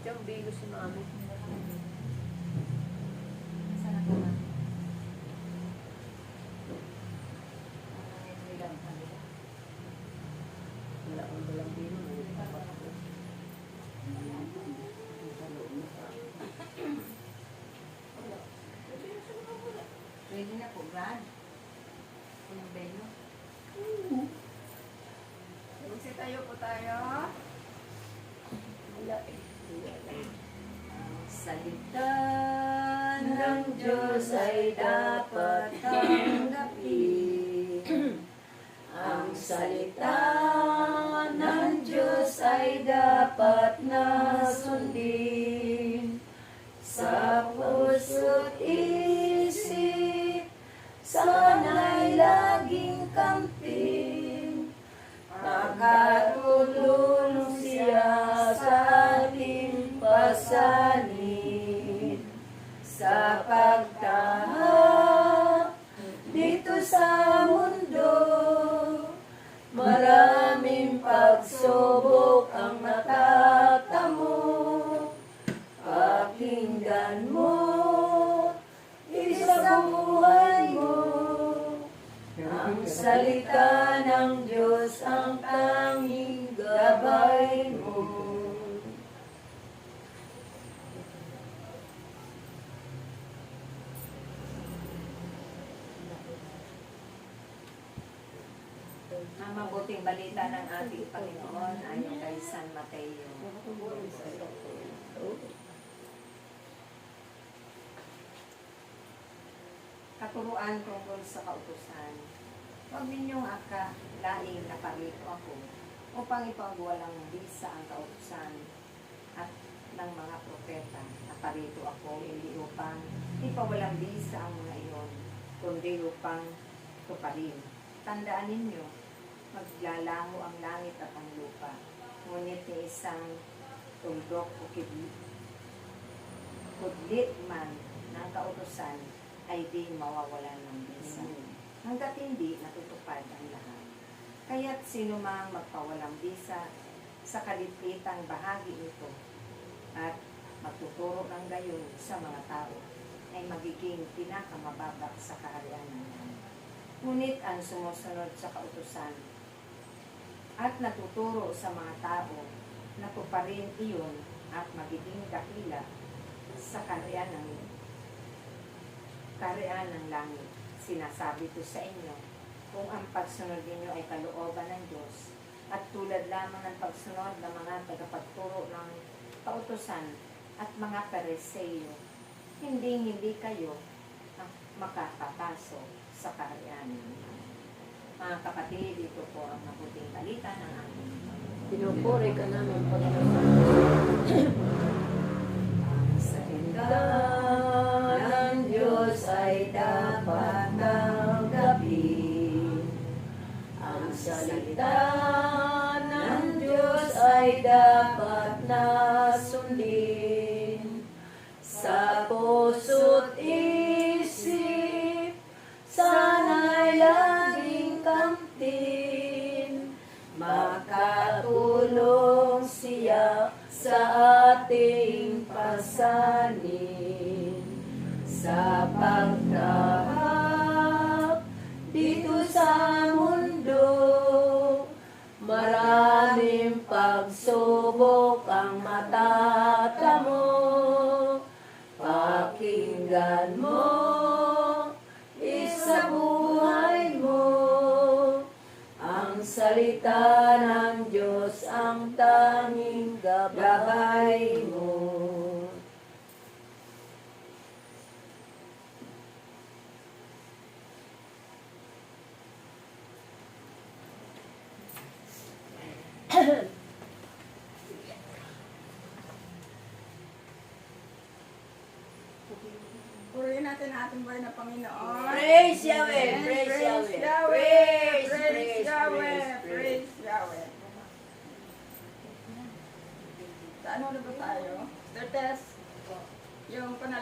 Diyan, bigo si mami. Sana ka na. Wala akong dalang bigo. Pwede na po, Brad. Anong belo? Tayo po tayo. Wala eh. Ang salita ng Diyos ay dapat tanggapin. Ang salita ng Diyos ay dapat nasundin. Sa puso't isip, sana'y laging kamping. Makatulong siya sa ating pasanin. Sa pagtahak dito sa mundo, maraming pagsubok ang natatamo. Pakinggan mo, isa buhay mo. Ang salita ng Diyos ang tanging gabay mo. Ang mabuting balita ng ating Panginoon ayon kay San Mateo. Katuruan tungkol sa kautusan. Huwag ninyong akalaing naparito ako upang ipagwalang bisa ang kautusan at ng mga propeta. Naparito ako hindi upang ipawalang bisa ang mga iyon, kundi upang tuparin. Tandaan ninyo, maglalaho ang langit at ang lupa, ngunit ni isang tuldok o kudlit man ng kautusan ay di mawawalan ng bisa. Hanggat hindi natutupad ang lahat. Kaya't sino mang magpawalang bisa sa kalitlitang bahagi nito at magtuturo ng gayon sa mga tao ay magiging pinakamababa sa kaharian ng langit. Ngunit ang sumusunod sa kautusan at natuturo sa mga tao, natuparin iyon at magiging dakila sa kaharian ng langit. Sinasabi ko sa inyo, kung ang pagsunod ninyo ay kalooban ng Diyos, at tulad lamang ng pagsunod ng mga tagapagturo ng kautusan at mga Pariseo, hindi kayo makakapasok sa kaharian ng langit. Mga kapatid, ito po ang mabuting balita ng ating Panginoon. Pinupuri ka namin, Panginoon. Salita ng Diyos ay dapat tanggapin. Ang salita ng Diyos ay dapat nasundin. Sa puso't isip, sana'y laging kamtin. Makatulong siya sa ating pasanin. Sa pagtahak dito sa mundo, maraming pagsubok ang matatamo. Pakinggan mo, isa buhay mo. Ang salita ng Diyos ang tanging gabay mo. Purihin natin ang ating buhay na Panginoon. Praise Yahweh! Amen. Praise Yahweh! Praise Praise, praise, Yahweh! praise, Praise Yahweh! Sa ano na ba tayo? Mr. Tess, yung panalangin.